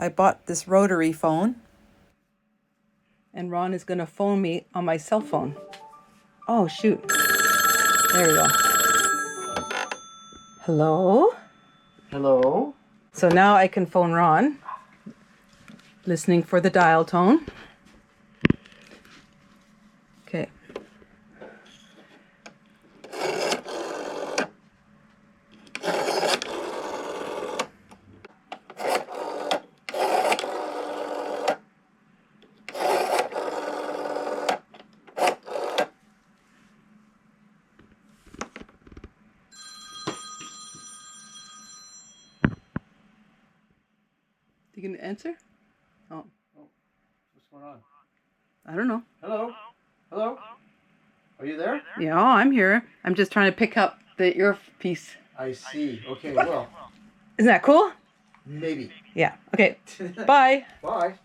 I bought this rotary phone. And Ron is going to phone me on my cell phone. Oh, shoot. There we go. Hello? Hello? So now I can phone Ron. Listening for the dial tone. Okay. You gonna answer? Oh. What's going on? I don't know. Hello? Hello? Are you there? Yeah, I'm here. I'm just trying to pick up the earpiece. I see. Okay, well, Isn't that cool? maybe. Yeah. Okay. Bye. Bye.